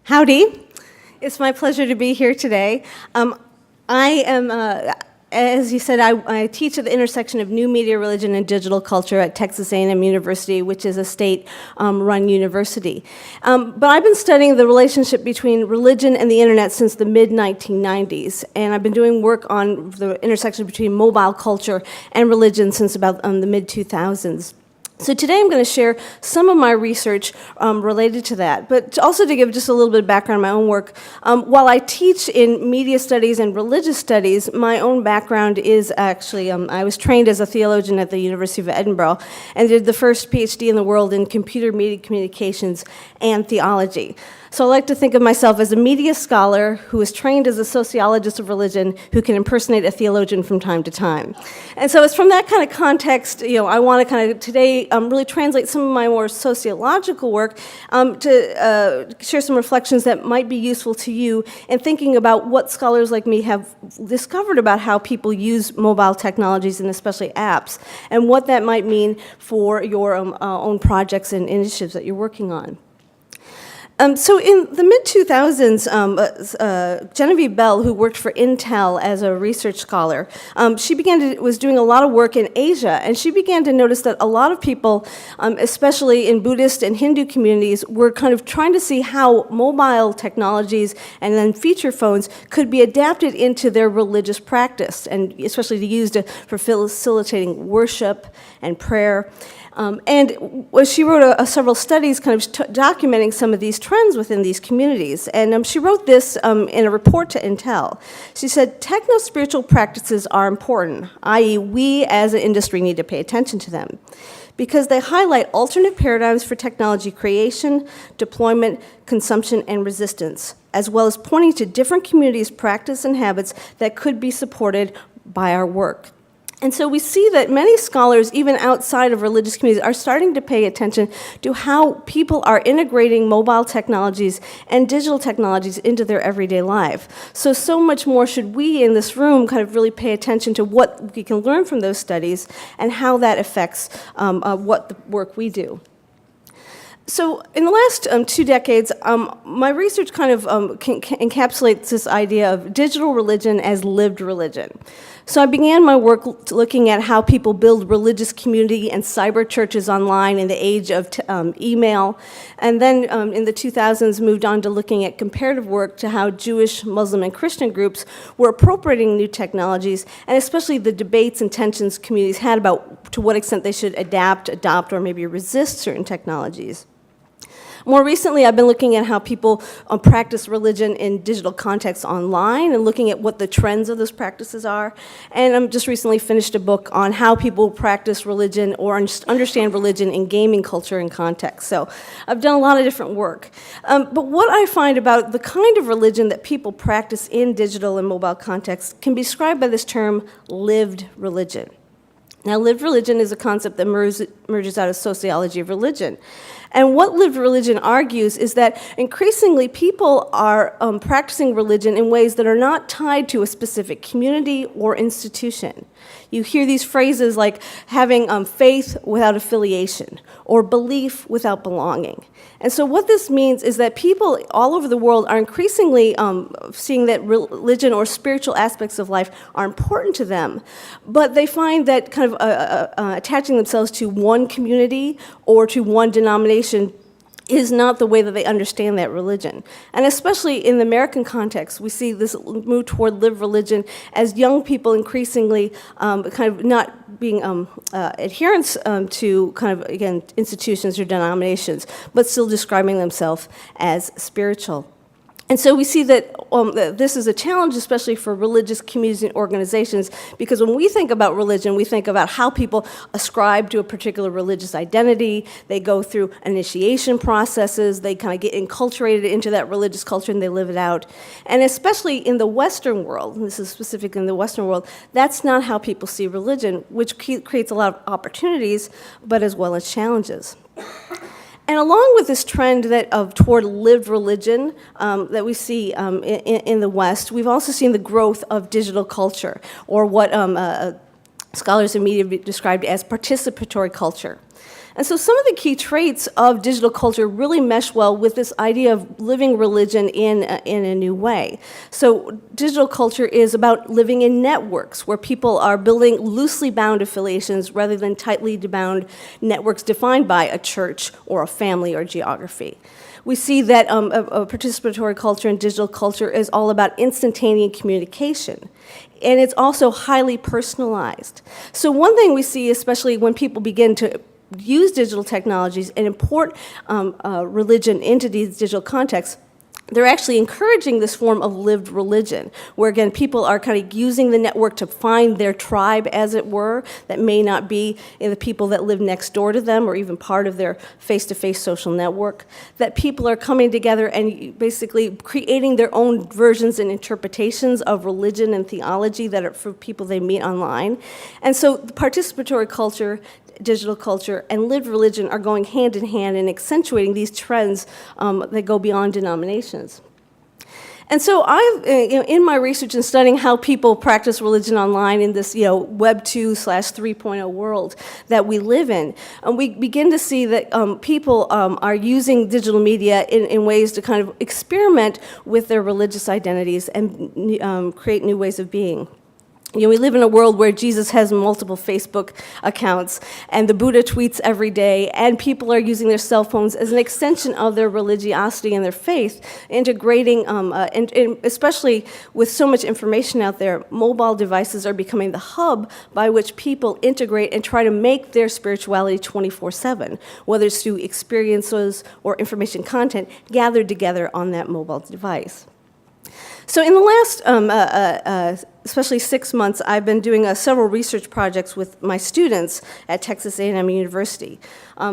Howdy. It's my pleasure to be here today. I am, as you said, I teach at the intersection of new media, religion, and digital culture at Texas A&M University, which is a state-run university. But I've been studying the relationship between religion and the internet since the mid-1990s, and I've been doing work on the intersection between mobile culture and religion since about the mid-2000s. So today I'm going to share some of my research related to that, but also to give just a little bit of background on my own work. While I teach in media studies and religious studies, my own background is actually, I was trained as a theologian at the University of Edinburgh and did the first PhD in the world in computer media communications and theology. So I like to think of myself as a media scholar who is trained as a sociologist of religion who can impersonate a theologian from time to time. And so it's from that kind of context, I want to kind of today really translate some of my more sociological work to share some reflections that might be useful to you in thinking about what scholars like me have discovered about how people use mobile technologies and especially apps, and what that might mean for your own projects and initiatives that you're working on. So in the mid-2000s, Genevieve Bell, who worked for Intel as a research scholar, she was doing a lot of work in Asia, and she began to notice that a lot of people, especially in Buddhist and Hindu communities, were kind of trying to see how mobile technologies and then feature phones could be adapted into their religious practice, and especially used for facilitating worship and prayer. And she wrote several studies kind of documenting some of these trends within these communities. And she wrote this in a report to Intel. She said, techno-spiritual practices are important, i.e. we as an industry need to pay attention to them, because they highlight alternate paradigms for technology creation, deployment, consumption, and resistance, as well as pointing to different communities' practice and habits that could be supported by our work. And so we see that many scholars, even outside of religious communities, are starting to pay attention to how people are integrating mobile technologies and digital technologies into their everyday life. So much more should we in this room kind of really pay attention to what we can learn from those studies and how that affects what the work we do. So in the last 2 decades, my research kind of encapsulates this idea of digital religion as lived religion. So I began my work looking at how people build religious community and cyber churches online in the age of email, and then in the 2000s moved on to looking at comparative work to how Jewish, Muslim, and Christian groups were appropriating new technologies, and especially the debates and tensions communities had about to what extent they should adapt, adopt, or maybe resist certain technologies. More recently, I've been looking at how people practice religion in digital contexts online and looking at what the trends of those practices are. And I just recently finished a book on how people practice religion or understand religion in gaming culture and context. So I've done a lot of different work. But what I find about the kind of religion that people practice in digital and mobile contexts can be described by this term, lived religion. Now, lived religion is a concept that emerges out of sociology of religion. And what lived religion argues is that increasingly people are practicing religion in ways that are not tied to a specific community or institution. You hear these phrases like having faith without affiliation or belief without belonging. And so what this means is that people all over the world are increasingly seeing that religion or spiritual aspects of life are important to them, but they find that kind of attaching themselves to one community or to one denomination is not the way that they understand that religion. And especially in the American context, we see this move toward lived religion as young people increasingly kind of not being adherents to kind of, again, institutions or denominations, but still describing themselves as spiritual. And so we see that this is a challenge, especially for religious communities and organizations, because when we think about religion, we think about how people ascribe to a particular religious identity. They go through initiation processes. They kind of get enculturated into that religious culture, and they live it out. And especially in the Western world, and this is specific in the Western world, that's not how people see religion, which creates a lot of opportunities, but as well as challenges. And along with this trend toward lived religion that we see in the West, we've also seen the growth of digital culture, or what scholars in media described as participatory culture. And so some of the key traits of digital culture really mesh well with this idea of living religion in a new way. So digital culture is about living in networks where people are building loosely bound affiliations rather than tightly bound networks defined by a church or a family or geography. We see that a participatory culture and digital culture is all about instantaneous communication. And it's also highly personalized. So one thing we see, especially when people begin to use digital technologies and import religion into these digital contexts, they're actually encouraging this form of lived religion, where again, people are kind of using the network to find their tribe, as it were, that may not be the people that live next door to them or even part of their face-to-face social network, that people are coming together and basically creating their own versions and interpretations of religion and theology that are for people they meet online. And so the participatory culture, digital culture, and lived religion are going hand in hand and accentuating these trends that go beyond denominations. And so I've, in my research and studying how people practice religion online in this, Web 2/3.0 world that we live in, we begin to see that people are using digital media in ways to kind of experiment with their religious identities and create new ways of being. We live in a world where Jesus has multiple Facebook accounts, and the Buddha tweets every day, and people are using their cell phones as an extension of their religiosity and their faith, integrating, and especially with so much information out there, mobile devices are becoming the hub by which people integrate and try to make their spirituality 24/7, whether it's through experiences or information content gathered together on that mobile device. So in the last, especially 6 months, I've been doing several research projects with my students at Texas A&M University.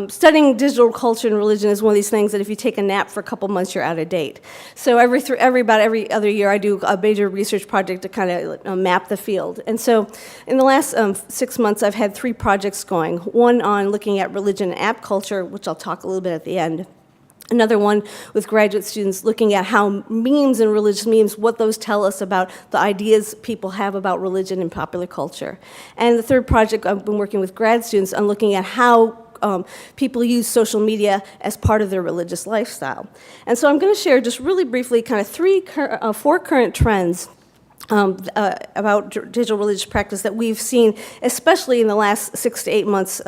Studying digital culture and religion is one of these things that if you take a nap for a couple months, you're out of date. So about every other year, I do a major research project to kind of map the field. And so in the last 6 months, I've had 3 projects going. One on looking at religion and app culture, which I'll talk a little bit at the end. Another one with graduate students looking at how memes and religious memes, what those tell us about the ideas people have about religion and popular culture. And the third project, I've been working with grad students on looking at how people use social media as part of their religious lifestyle. And so I'm going to share just really briefly kind of 4 current trends about digital religious practice that we've seen, especially in the last 6 to 8 months,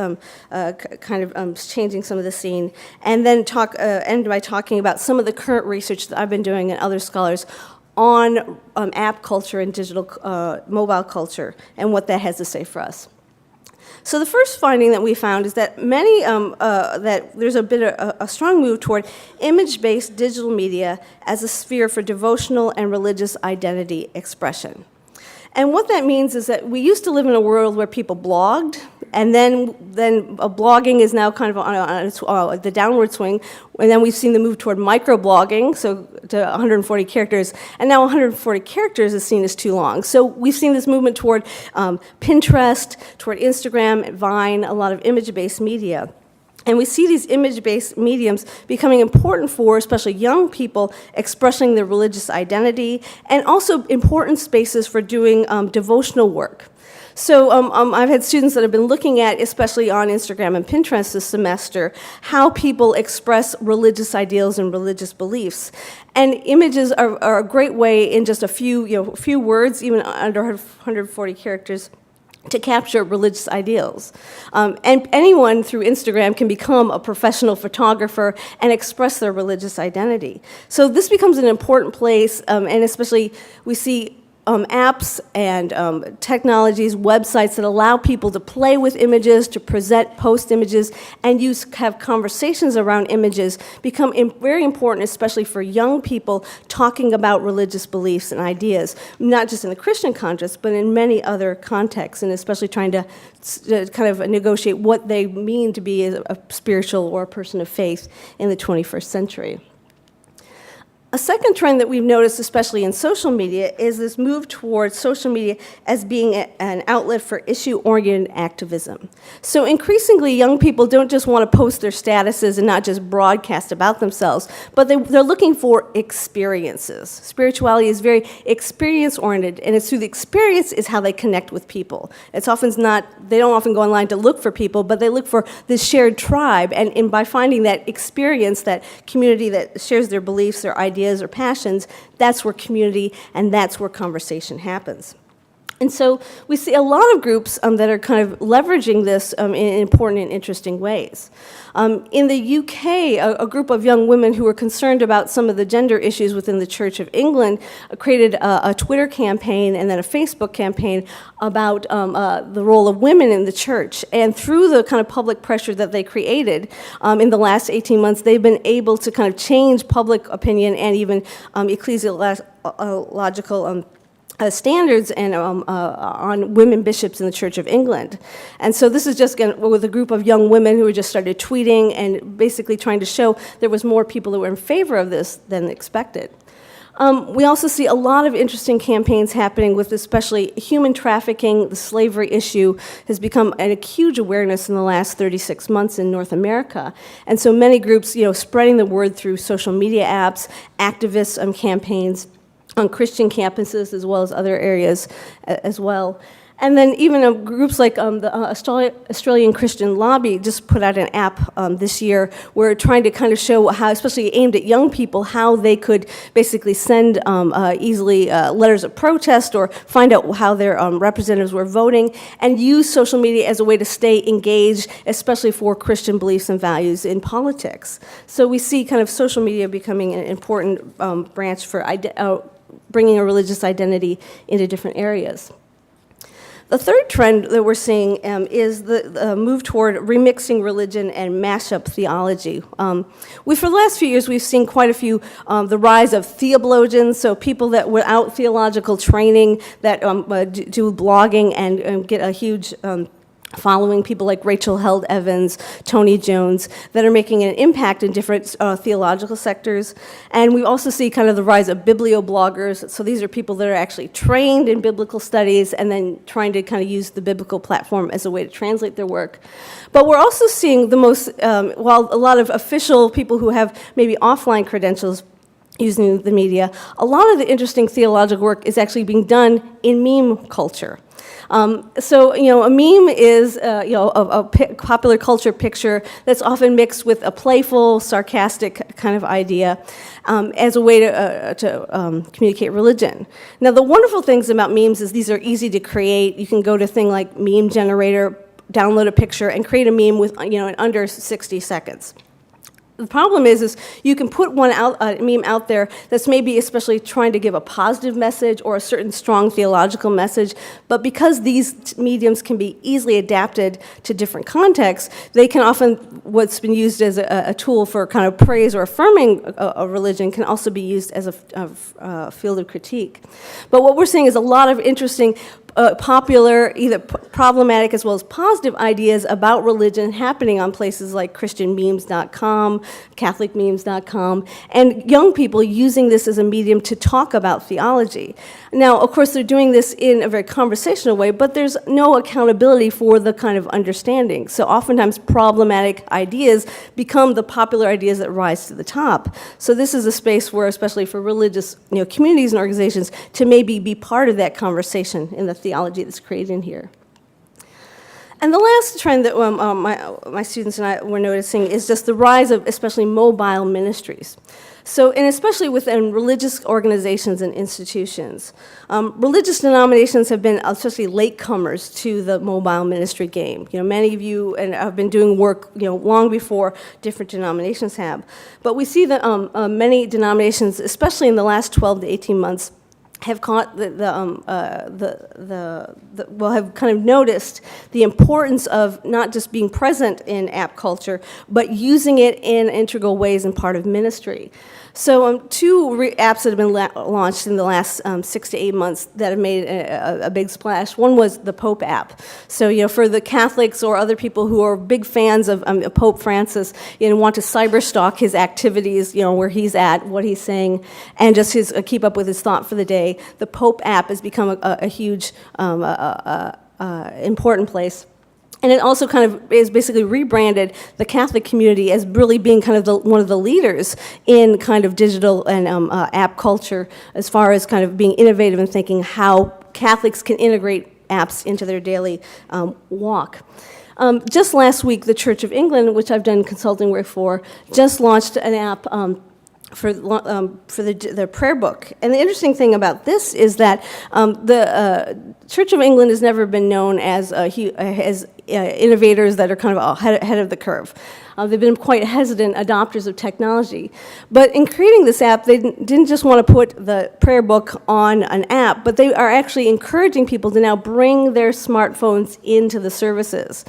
changing some of the scene, and then end by talking about some of the current research that I've been doing and other scholars on app culture and digital mobile culture and what that has to say for us. So the first finding that we found is that that there's a strong move toward image-based digital media as a sphere for devotional and religious identity expression. And what that means is that we used to live in a world where people blogged, and then blogging is now kind of on the downward swing, and then we've seen the move toward microblogging, so to 140 characters, and now 140 characters is seen as too long. So we've seen this movement toward Pinterest, toward Instagram, Vine, a lot of image-based media. And we see these image-based mediums becoming important for especially young people expressing their religious identity, and also important spaces for doing devotional work. So I've had students that have been looking at, especially on Instagram and Pinterest this semester, how people express religious ideals and religious beliefs. And images are a great way in just a few words, even under 140 characters, to capture religious ideals. And anyone through Instagram can become a professional photographer and express their religious identity. So this becomes an important place, and especially we see apps and technologies, websites that allow people to play with images, to post images, and have conversations around images become very important, especially for young people talking about religious beliefs and ideas, not just in the Christian context, but in many other contexts, and especially trying to kind of negotiate what they mean to be a spiritual or a person of faith in the 21st century. A second trend that we've noticed, especially in social media, is this move towards social media as being an outlet for issue-oriented activism. So increasingly, young people don't just want to post their statuses and not just broadcast about themselves, but they're looking for experiences. Spirituality is very experience-oriented, and it's through the experience is how they connect with people. It's often not, they don't often go online to look for people, but they look for this shared tribe, and by finding that experience, that community that shares their beliefs, their ideas, or passions, that's where community and that's where conversation happens. And so we see a lot of groups that are kind of leveraging this in important and interesting ways. In the UK, a group of young women who were concerned about some of the gender issues within the Church of England created a Twitter campaign and then a Facebook campaign about the role of women in the church. And through the kind of public pressure that they created in the last 18 months, they've been able to kind of change public opinion and even ecclesiological standards and on women bishops in the Church of England. And so this is just with a group of young women who just started tweeting and basically trying to show there was more people who were in favor of this than expected. We also see a lot of interesting campaigns happening with especially human trafficking. The slavery issue has become a huge awareness in the last 36 months in North America. And so many groups, spreading the word through social media apps, activist campaigns, on Christian campuses as well as other areas as well. And then even groups like the Australian Christian Lobby just put out an app this year where trying to kind of show how, especially aimed at young people, how they could basically send easily letters of protest or find out how their representatives were voting and use social media as a way to stay engaged, especially for Christian beliefs and values in politics. So we see kind of social media becoming an important branch for bringing a religious identity into different areas. The third trend that we're seeing is the move toward remixing religion and mashup theology. For the last few years, we've seen quite a few, the rise of theologians, so people that without theological training that do blogging and get a huge following, people like Rachel Held Evans, Tony Jones, that are making an impact in different theological sectors. And we also see kind of the rise of bibliobloggers. So these are people that are actually trained in biblical studies and then trying to kind of use the biblical platform as a way to translate their work. But we're also seeing the most, while a lot of official people who have maybe offline credentials using the media, a lot of the interesting theological work is actually being done in meme culture. So, a meme is, a popular culture picture that's often mixed with a playful, sarcastic kind of idea as a way to communicate religion. Now, the wonderful things about memes is these are easy to create. You can go to a thing like Meme Generator, download a picture, and create a meme with, in under 60 seconds. The problem is you can put a meme out there that's maybe especially trying to give a positive message or a certain strong theological message, but because these mediums can be easily adapted to different contexts, they can often, what's been used as a tool for kind of praise or affirming a religion can also be used as a field of critique. But what we're seeing is a lot of interesting popular, either problematic as well as positive ideas about religion happening on places like ChristianMemes.com, CatholicMemes.com, and young people using this as a medium to talk about theology. Now, of course, they're doing this in a very conversational way, but there's no accountability for the kind of understanding. So oftentimes problematic ideas become the popular ideas that rise to the top. So this is a space where, especially for religious communities and organizations, to maybe be part of that conversation in the theology that's created in here. And the last trend that my students and I were noticing is just the rise of especially mobile ministries. So, and especially within religious organizations and institutions. Religious denominations have been especially latecomers to the mobile ministry game. Many of you have been doing work, long before different denominations have. But we see that many denominations, especially in the last 12 to 18 months, have caught have kind of noticed the importance of not just being present in app culture, but using it in integral ways and part of ministry. So two apps that have been launched in the last 6 to 8 months that have made a big splash. One was the Pope app. So, for the Catholics or other people who are big fans of Pope Francis, want to cyberstalk his activities, where he's at, what he's saying, and just keep up with his thought for the day, the Pope app has become a huge, important place. And it also kind of is basically rebranded the Catholic community as really being kind of one of the leaders in kind of digital and app culture, as far as kind of being innovative and thinking how Catholics can integrate apps into their daily walk. Just last week, the Church of England, which I've done consulting work for, just launched an app for the prayer book. And the interesting thing about this is that the Church of England has never been known as innovators that are kind of ahead of the curve. They've been quite hesitant adopters of technology. But in creating this app, they didn't just want to put the prayer book on an app, but they are actually encouraging people to now bring their smartphones into the services.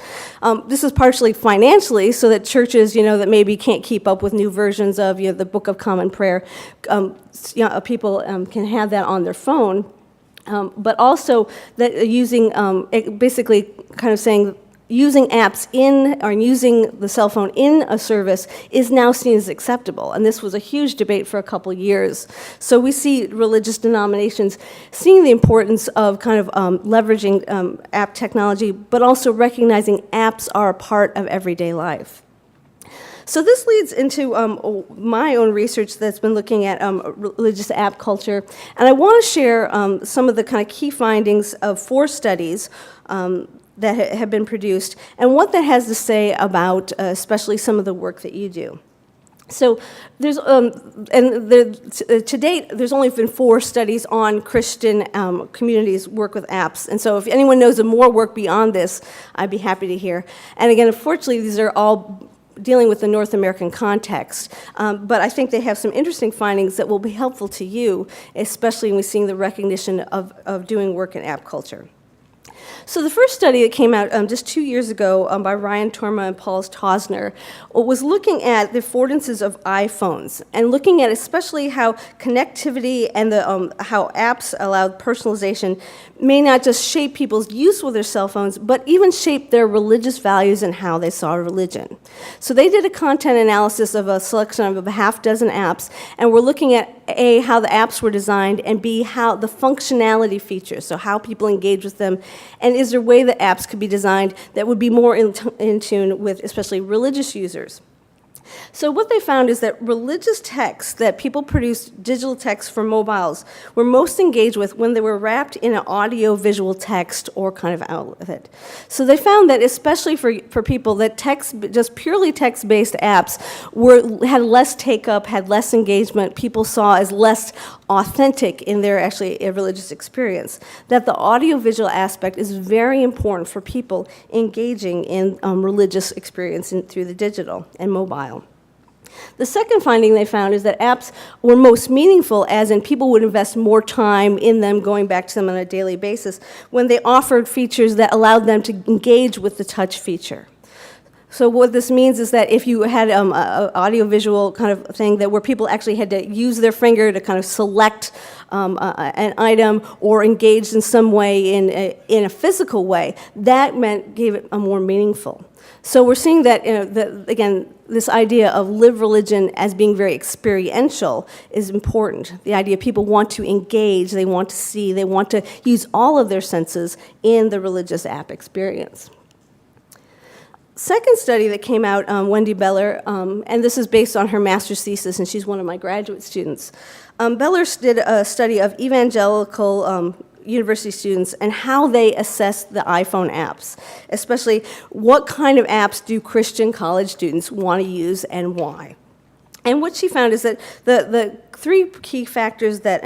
This is partially financially, so that churches, that maybe can't keep up with new versions of the Book of Common Prayer, people can have that on their phone. But also that using, basically kind of saying, using apps or using the cell phone in a service is now seen as acceptable. And this was a huge debate for a couple years. So we see religious denominations seeing the importance of kind of leveraging app technology, but also recognizing apps are a part of everyday life. So this leads into my own research that's been looking at religious app culture. And I want to share some of the kind of key findings of 4 studies that have been produced, and what that has to say about especially some of the work that you do. So there's, to date, there's only been 4 studies on Christian communities' work with apps. And so if anyone knows of more work beyond this, I'd be happy to hear. And again, unfortunately, these are all dealing with the North American context. But I think they have some interesting findings that will be helpful to you, especially when we're seeing the recognition of doing work in app culture. So the first study that came out just 2 years ago by Ryan Torma and Paul Tosner was looking at the affordances of iPhones and looking at especially how connectivity and how apps allow personalization may not just shape people's use with their cell phones, but even shape their religious values and how they saw religion. So they did a content analysis of a selection of a half dozen apps, and we're looking at A, how the apps were designed, and B, how the functionality features, so how people engage with them, and is there a way that apps could be designed that would be more in tune with especially religious users. So what they found is that religious texts that people produced, digital texts for mobiles, were most engaged with when they were wrapped in an audio-visual text or kind of outlet. So they found that especially for people that just purely text-based apps had less take-up, had less engagement, people saw as less authentic in their actually religious experience, that the audio-visual aspect is very important for people engaging in religious experience through the digital and mobile. The second finding they found is that apps were most meaningful, as in people would invest more time in them, going back to them on a daily basis, when they offered features that allowed them to engage with the touch feature. So what this means is that if you had an audio-visual kind of thing where people actually had to use their finger to kind of select an item or engage in some way in a physical way, that gave it a more meaningful. So we're seeing that, again, this idea of live religion as being very experiential is important. The idea people want to engage, they want to see, they want to use all of their senses in the religious app experience. Second study that came out, Wendy Beller, and this is based on her master's thesis, and she's one of my graduate students. Beller did a study of evangelical university students and how they assess the iPhone apps, especially what kind of apps do Christian college students want to use and why. And what she found is that the 3 key factors that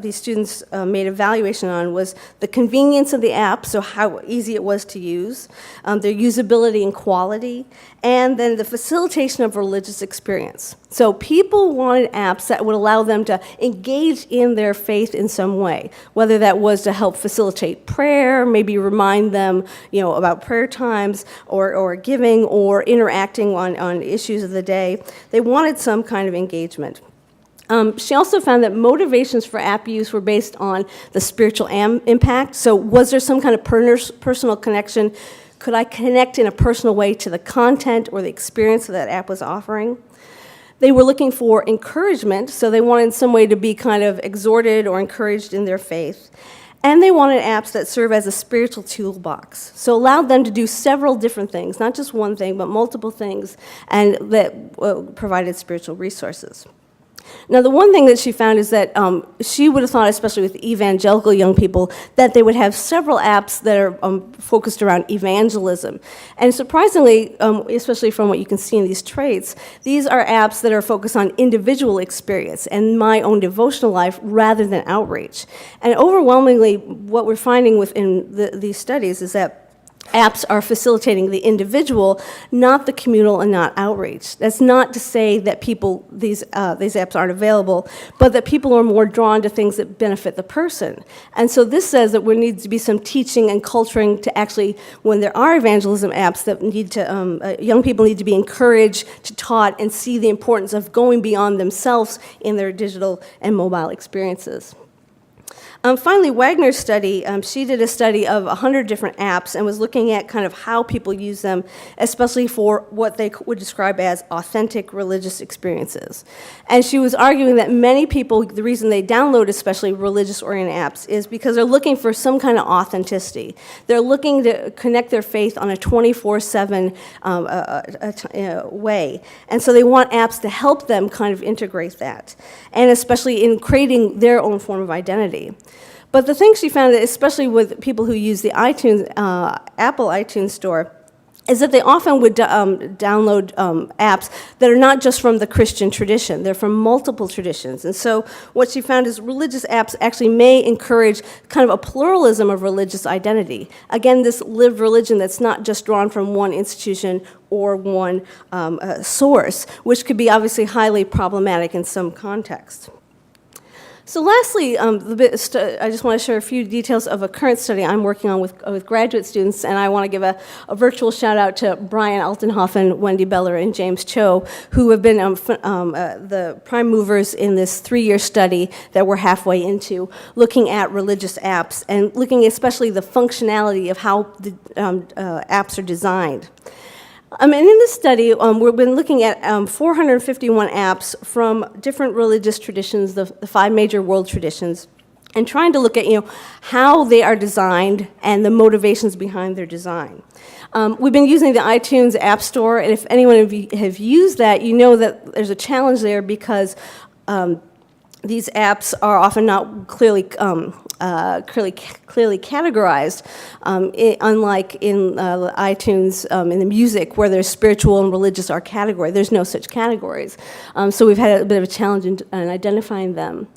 these students made evaluation on was the convenience of the app, so how easy it was to use, their usability and quality, and then the facilitation of religious experience. So people wanted apps that would allow them to engage in their faith in some way, whether that was to help facilitate prayer, maybe remind them, about prayer times, or giving, or interacting on issues of the day. They wanted some kind of engagement. She also found that motivations for app use were based on the spiritual impact. So was there some kind of personal connection? Could I connect in a personal way to the content or the experience that app was offering? They were looking for encouragement, so they wanted some way to be kind of exhorted or encouraged in their faith. And they wanted apps that serve as a spiritual toolbox, so allowed them to do several different things, not just one thing, but multiple things, and that provided spiritual resources. Now, the one thing that she found is that she would have thought, especially with evangelical young people, that they would have several apps that are focused around evangelism. And surprisingly, especially from what you can see in these traits, these are apps that are focused on individual experience and my own devotional life rather than outreach. And overwhelmingly, what we're finding within these studies is that apps are facilitating the individual, not the communal and not outreach. That's not to say that these apps aren't available, but that people are more drawn to things that benefit the person. And so this says that there needs to be some teaching and culturing to actually, when there are evangelism apps that need to, young people need to be encouraged, to taught, and see the importance of going beyond themselves in their digital and mobile experiences. Finally, Wagner's study, she did a study of 100 different apps and was looking at kind of how people use them, especially for what they would describe as authentic religious experiences. And she was arguing that many people, the reason they download especially religious-oriented apps is because they're looking for some kind of authenticity. They're looking to connect their faith on a 24/7 way. And so they want apps to help them kind of integrate that, and especially in creating their own form of identity. But the thing she found, especially with people who use the Apple iTunes Store, is that they often would download apps that are not just from the Christian tradition. They're from multiple traditions. And so what she found is religious apps actually may encourage kind of a pluralism of religious identity. Again, this lived religion that's not just drawn from one institution or one source, which could be obviously highly problematic in some context. So lastly, I just want to share a few details of a current study I'm working on with graduate students, and I want to give a virtual shout out to Brian Altenhofen, Wendy Beller, and James Cho, who have been the prime movers in this 3-year study that we're halfway into, looking at religious apps and looking especially the functionality of how the apps are designed. And in this study, we've been looking at 451 apps from different religious traditions, the 5 major world traditions, and trying to look at how they are designed and the motivations behind their design. We've been using the iTunes App Store, and if anyone of you have used that, you know that there's a challenge there because these apps are often not clearly categorized, unlike in iTunes in the music, where there's spiritual and religious are category. There's no such categories. So we've had a bit of a challenge in identifying them.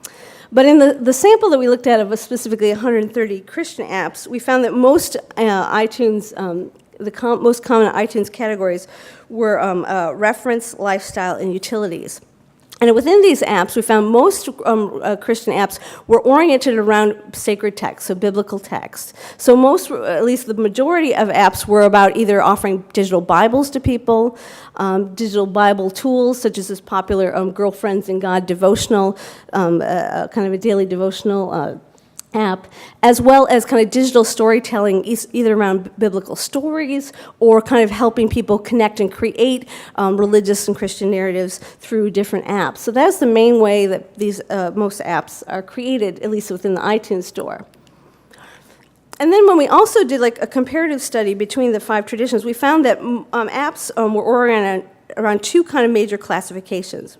But in the sample that we looked at of specifically 130 Christian apps, we found that most iTunes, most common iTunes categories were reference, lifestyle, and utilities. And within these apps, we found most Christian apps were oriented around sacred text, so biblical text. So most, at least the majority of apps were about either offering digital Bibles to people, digital Bible tools, such as this popular Girlfriends in God devotional, kind of a daily devotional app, as well as kind of digital storytelling, either around biblical stories or kind of helping people connect and create religious and Christian narratives through different apps. So that's the main way that these most apps are created, at least within the iTunes Store. And then when we also did like a comparative study between the 5 traditions, we found that apps were oriented around 2 kind of major classifications.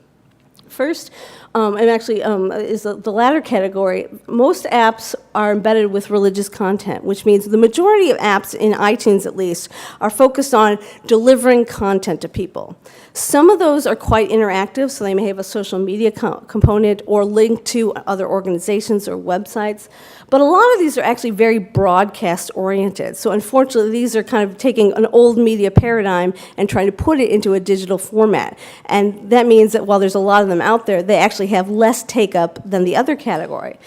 First, and actually is the latter category, most apps are embedded with religious content, which means the majority of apps, in iTunes at least, are focused on delivering content to people. Some of those are quite interactive, so they may have a social media component or link to other organizations or websites. But a lot of these are actually very broadcast-oriented. So unfortunately, these are kind of taking an old media paradigm and trying to put it into a digital format. And that means that while there's a lot of them out there, they actually have less take-up than the other category.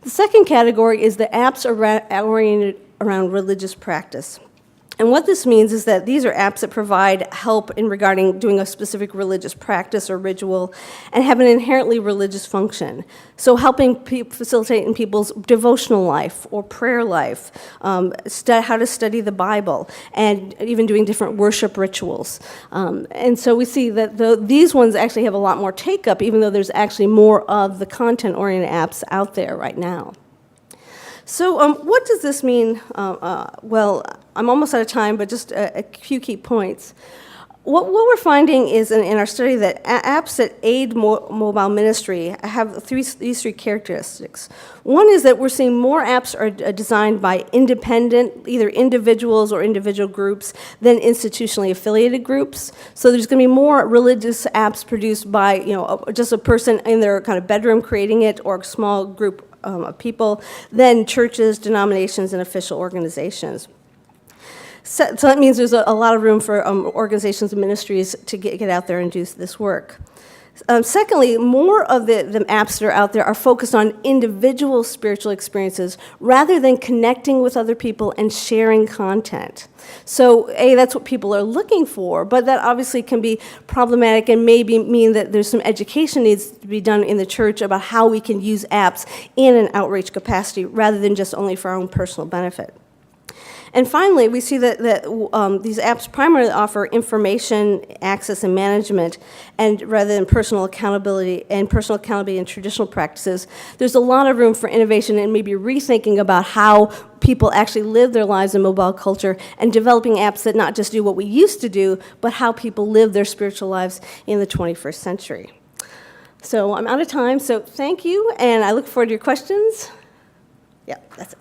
The second category is the apps oriented around religious practice. And what this means is that these are apps that provide help in regarding doing a specific religious practice or ritual and have an inherently religious function. So helping facilitate in people's devotional life or prayer life, how to study the Bible, and even doing different worship rituals. And so we see that these ones actually have a lot more take-up, even though there's actually more of the content-oriented apps out there right now. So what does this mean? Well, I'm almost out of time, but just a few key points. What we're finding is in our study that apps that aid mobile ministry have these three characteristics. One is that we're seeing more apps are designed by independent, either individuals or individual groups, than institutionally affiliated groups. So there's going to be more religious apps produced by just a person in their kind of bedroom creating it, or a small group of people, than churches, denominations, and official organizations. So that means there's a lot of room for organizations and ministries to get out there and do this work. Secondly, more of the apps that are out there are focused on individual spiritual experiences rather than connecting with other people and sharing content. So, that's what people are looking for, but that obviously can be problematic and maybe mean that there's some education needs to be done in the church about how we can use apps in an outreach capacity rather than just only for our own personal benefit. And finally, we see that these apps primarily offer information, access, and management, and rather than personal accountability and traditional practices. There's a lot of room for innovation and maybe rethinking about how people actually live their lives in mobile culture, and developing apps that not just do what we used to do, but how people live their spiritual lives in the 21st century. So I'm out of time, so thank you, and I look forward to your questions. Yeah, that's it.